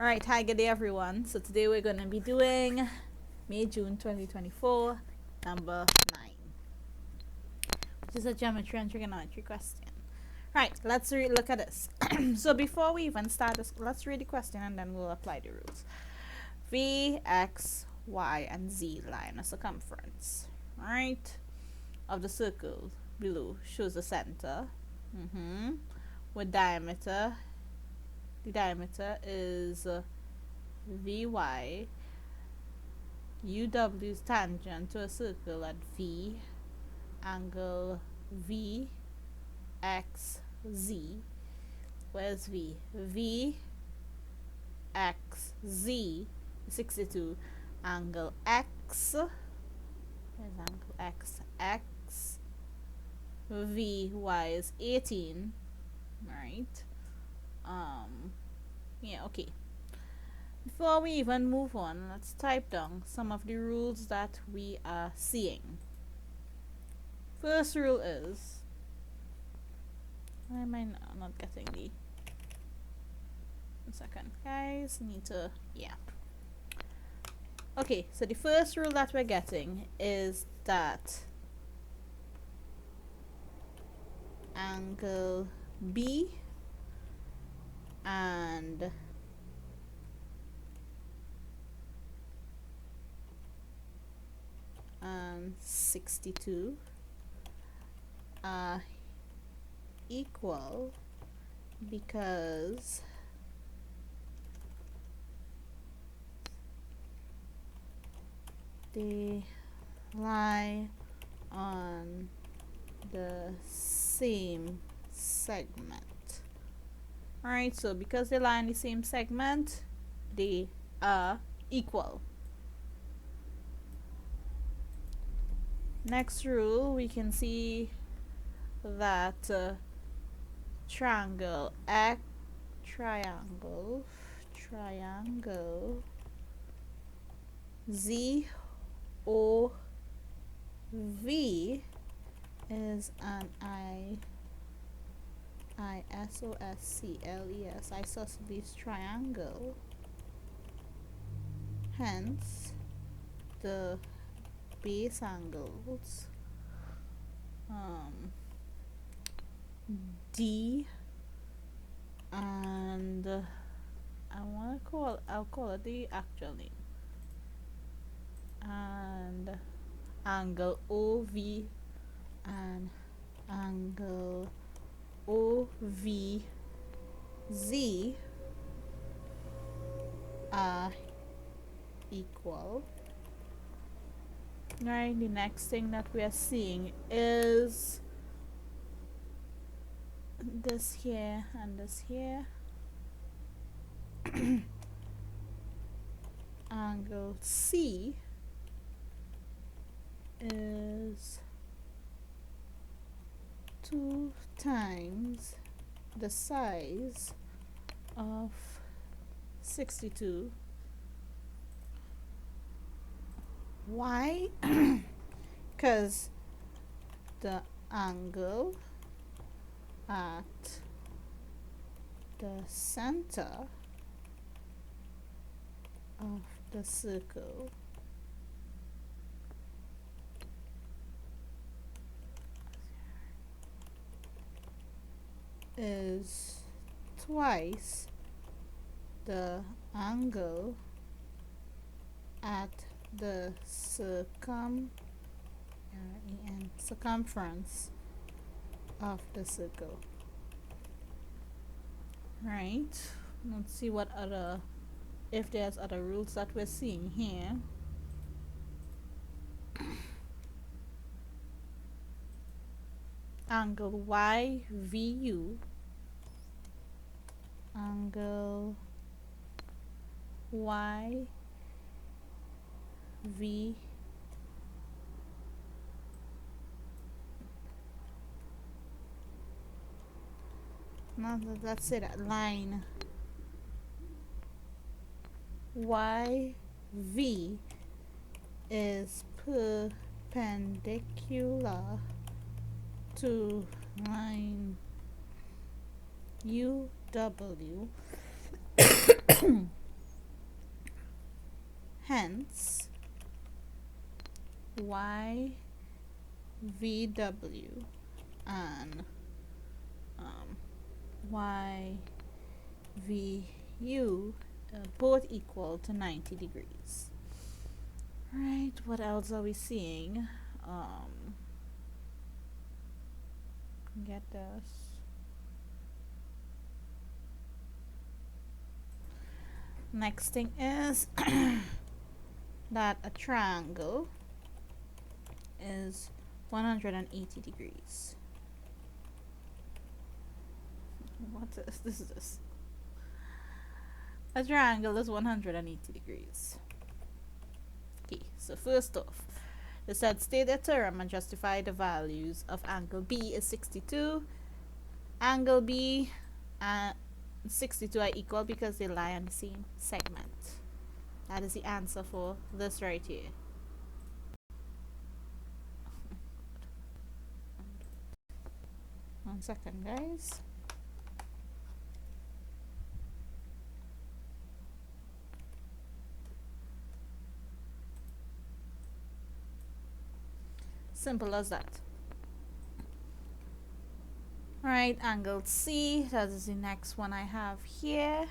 Alright, hi, good day everyone. So today we're going to be doing May-June 2024, number 9, which is a geometry and trigonometry question. Right, let's look at this. So before we even start this, let's read the question and then we'll apply the rules. V, X, Y, and Z line a circumference, right, of the circle below shows the center, with diameter. The diameter is Vy. UW is tangent to a circle at V, angle VXZ. Where's V? VXZ is 62. Angle X, where's angle X? VY is 18. Right. Yeah, okay. Before we even move on, let's type down some of the rules that we are seeing. First rule is, why am I not getting the, 1 second guys, need to, yeah. Okay, so the first rule that we're getting is that angle B and and 62 are equal because they lie on the same segment. Alright, so because they lie on the same segment, they are equal. Next rule, we can see that triangle ZOV is an isosceles triangle. Hence, the base angles D and I'll call it the actual name, and angle OV and angle OVZ are equal. Right, the next thing that we are seeing is this here and this here. Angle C is 2 times the size of 62. Why? Because the angle at the center of the circle is twice the angle at the circumference of the circle. Right, let's see what other, if there's other rules that we're seeing here. Angle YVU, angle YV, no, let's say that line YV is perpendicular to line UW Hence, YVW and YVU both equal to 90 degrees. Right, what else are we seeing? Get this. Next thing is that a triangle is 180 degrees. What is this? Is this? A triangle is 180 degrees. Okay, so first off, it said state a theorem and justify the values of angle B is 62. Angle B and 62 are equal because they lie on the same segment. That is the answer for this right here. One second, guys. Simple as that. Alright, angle C, that is the next one I have here.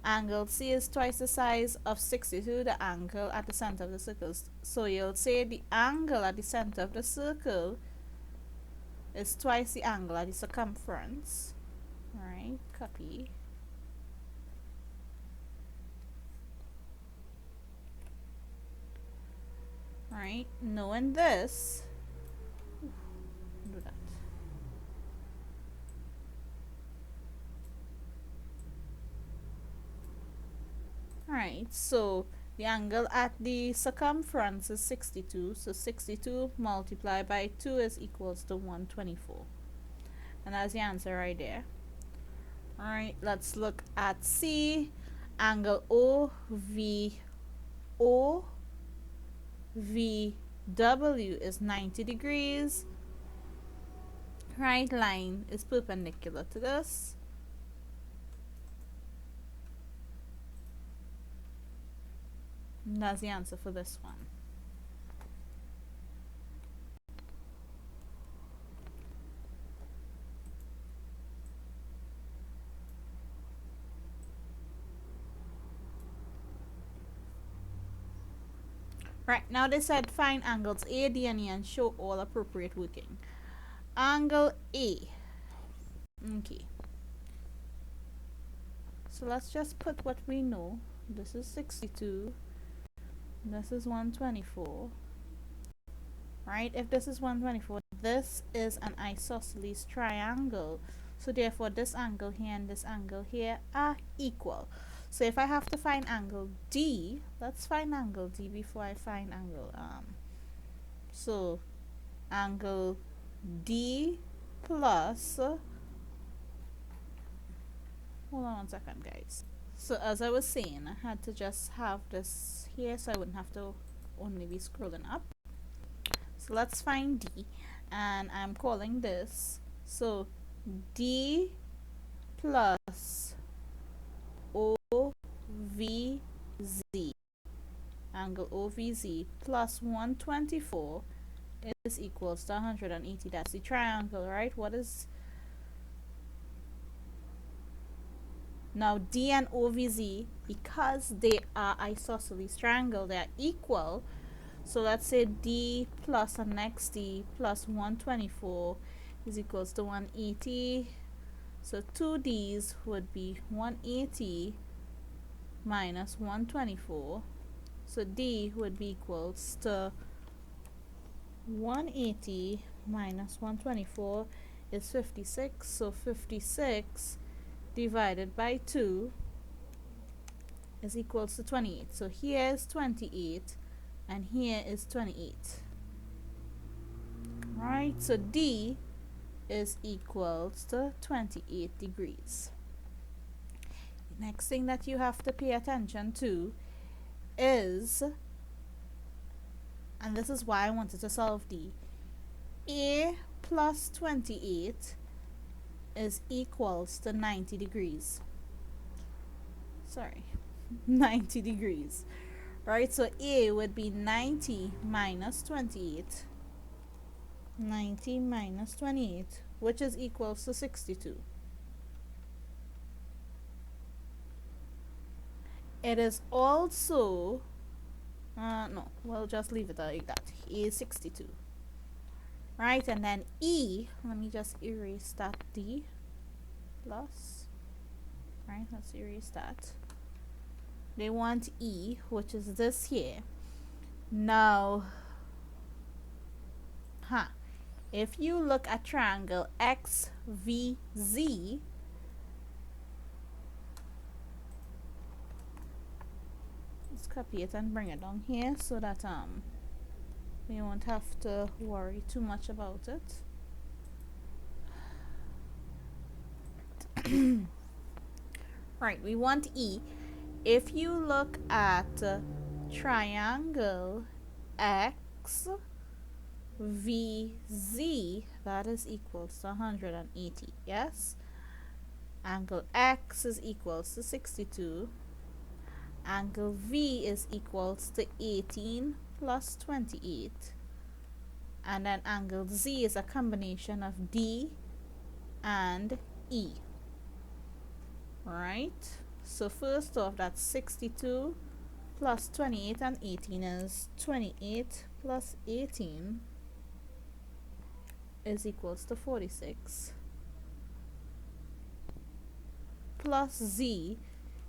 Angle C is twice the size of 62, the angle at the center of the circle. So you'll say the angle at the center of the circle is twice the angle at the circumference. Alright, copy. Alright, knowing this, do that. Alright, so the angle at the circumference is 62, so 62 multiplied by 2 is equals to 124. And that's the answer right there. Alright, let's look at C. Angle OVW is 90 degrees. Right line is perpendicular to this. And that's the answer for this one. Right, now they said find angles A, D, and E and show all appropriate working. Angle A. Okay. So let's just put what we know. This is 62. This is 124. Right, if this is 124, this is an isosceles triangle. So therefore this angle here and this angle here are equal. So if I have to find angle D, let's find angle D before I find angle so angle D plus hold on 1 second, guys. So as I was saying, I had to just have this here so I wouldn't have to only be scrolling up. So let's find D, and I'm calling this, so D plus OVZ, angle OVZ plus 124 is equals to 180. That's the triangle, right? What is now D and OVZ, because they are isosceles triangle, they are equal. So let's say D plus the next D plus 124 is equals to 180. So 2 D's would be 180 minus 124. So D would be equals to 180 minus 124 is 56. So 56 divided by 2 is equals to 28. So here is 28 and here is 28. Right, so D is equals to 28 degrees. The next thing that you have to pay attention to is, and this is why I wanted to solve D, A plus 28 is equals to 90 degrees. Sorry, 90 degrees. right? So A would be 90 minus 28. 90 minus 28, which is equals to 62. It is also, no, we'll just leave it like that. A is 62. Right, and then E, let me just erase that D plus, right, let's erase that. They want E, which is this here. Now, if you look at triangle XVZ, let's copy it and bring it down here so that we won't have to worry too much about it. Right, we want E. If you look at triangle XVZ, that is equals to 180, yes? Angle X is equals to 62. Angle V is equals to 18 plus 28. And then angle Z is a combination of D and E. Right? So first off, that's 62 plus 28, and 18 is 28 plus 18 is equals to 46. Plus Z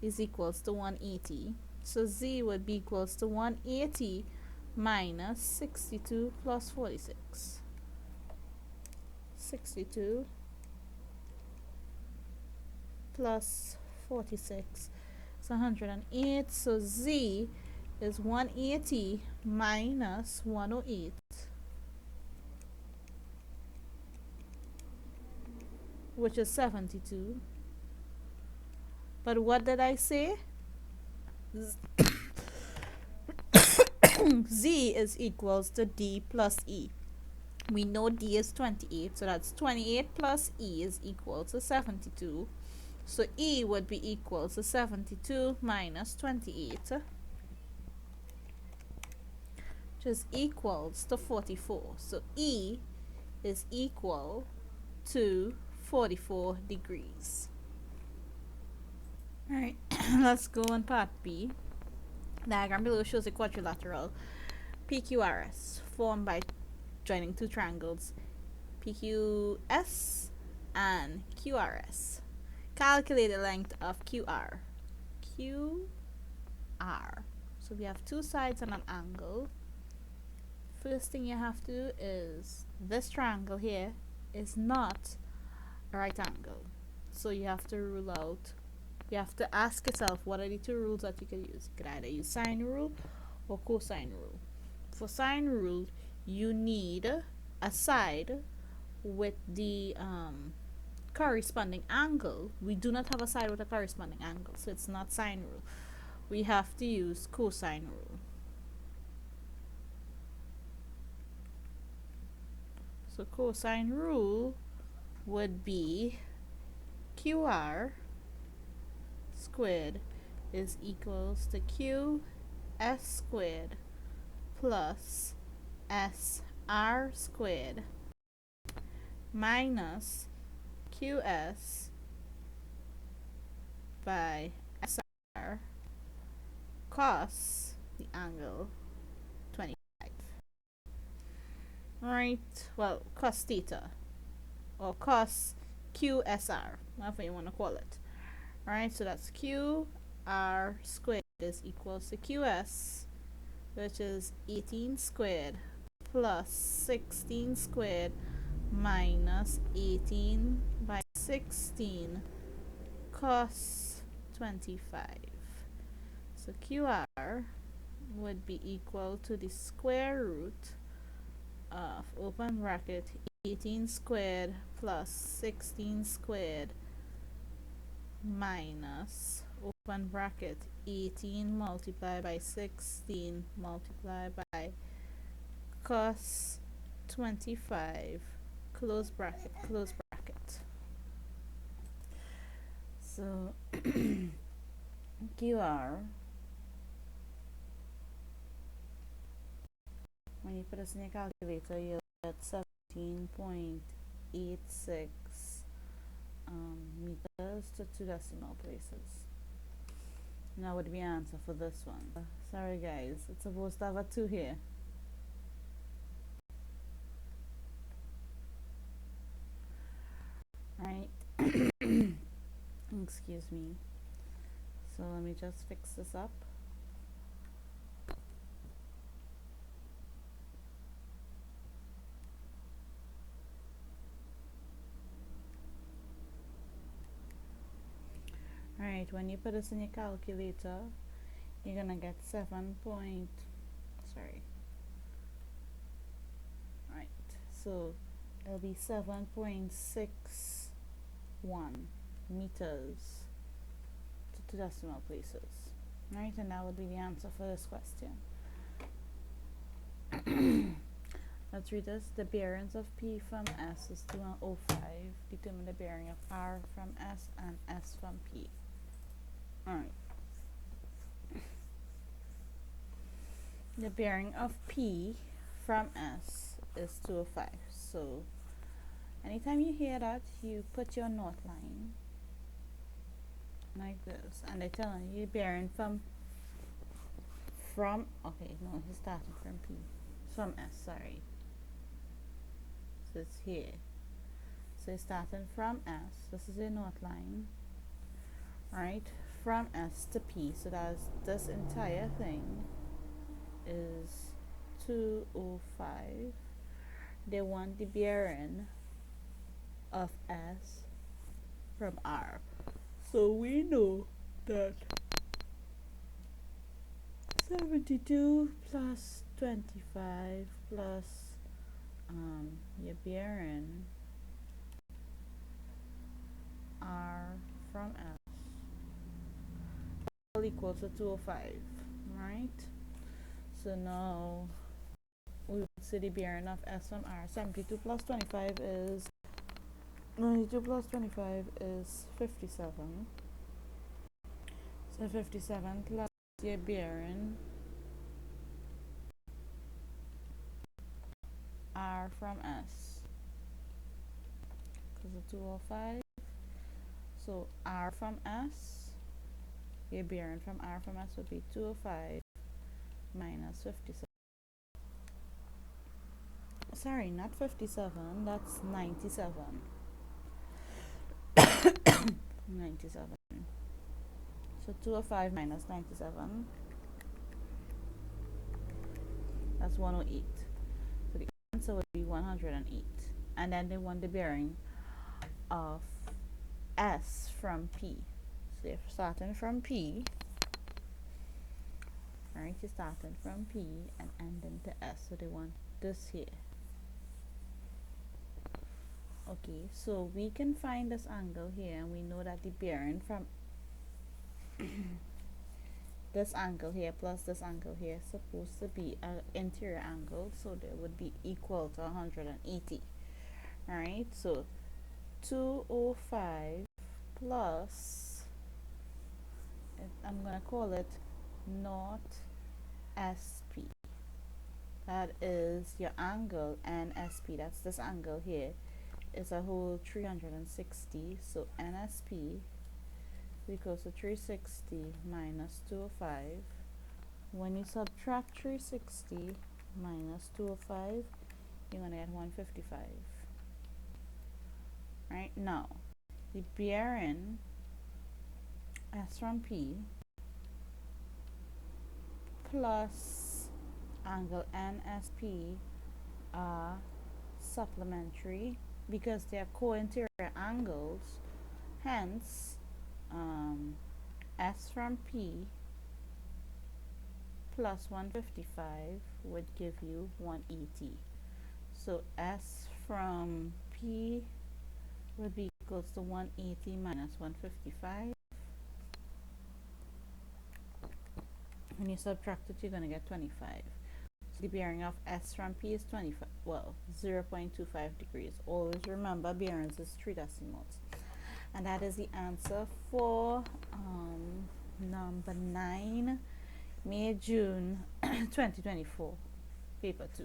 is equals to 180. So Z would be equals to 180 minus 62 plus 46. 62 plus 46 is 108. So Z is 180 minus 108, which is 72. But what did I say? Z is equals to D plus E. We know D is 28, so that's 28 plus E is equal to 72. So E would be equal to 72 minus 28, which is equals to 44. So E is equal to 44 degrees. Alright, let's go on part B. Diagram below shows a quadrilateral PQRS formed by joining two triangles PQS and QRS. Calculate the length of QR. QR. So we have two sides and an angle. First thing you have to do is this triangle here is not a right angle. So you have to rule out. You have to ask yourself, what are the two rules that you can use? You could either use sine rule or cosine rule. For sine rule, you need a side with the corresponding angle. We do not have a side with a corresponding angle, so it's not sine rule. We have to use cosine rule. So cosine rule would be QR squared is equals to QS squared plus SR squared minus QS by SR cos the angle 25. Right, well, cos theta or cos QSR, whatever you want to call it. Alright, so that's QR squared is equals to QS, which is 18 squared plus 16 squared minus 18 by 16 cos 25. So QR would be equal to the square root of open bracket 18 squared plus 16 squared minus open bracket 18 multiplied by 16 multiplied by cos 25 close bracket, close bracket. So QR When you put this in your calculator, you'll get 17.86 meters to 2 decimal places. Now would be answer for this one. Sorry guys, it's supposed to have a 2 here. Right. Excuse me. So let me just fix this up. Alright, when you put this in your calculator, you're gonna get 7 point, sorry. Right, so it'll be 7.61 meters to 2 decimal places. Right, and that would be the answer for this question. Let's read this. The bearings of P from S is 2 and 05. Determine the bearing of R from S and S from P. Alright. The bearing of P from S is 205. So anytime you hear that, you put your note line like this, and they're telling you bearing from okay, no, he's starting from P, from S, sorry. So it's here. So it's starting from S. This is a note line, right? From S to P. So that's this entire thing is 205. They want the bearing of S from R. So we know that 72 plus 25 plus your bearing R from S all equal to 205, right? So now we would see the bearing of S from R. 72 plus 25 is 92 plus 25 is 57. So 57 plus your bearing R from S, because of 205. So R from S, your bearing from R from S would be 205 minus 57. Sorry, not 57, that's 97. 97. So 205 minus 97, that's 108. So the answer would be 108. And then they want the bearing of S from P. So they're starting from P. Alright, you're starting from P and ending to S. So they want this here. Okay, so we can find this angle here, and we know that the bearing from this angle here plus this angle here is supposed to be an interior angle, so they would be equal to 180. Alright, so 205 plus, I'm going to call it not SP. That is your angle, and SP, that's this angle here, is a whole 360. So NSP equals to 360 minus 205. When you subtract 360 minus 205, you're going to get 155. Right, now the bearing S from P plus angle NSP are supplementary because they are co-interior angles. Hence S from P plus 155 would give you 180. So S from P would be equals to 180 minus 155. When you subtract it, you're going to get 25. So the bearing of S from P is 25, well, 0.25 degrees. Always remember bearings is 3 decimals. And that is the answer for number 9, May, June 2024. paper 2.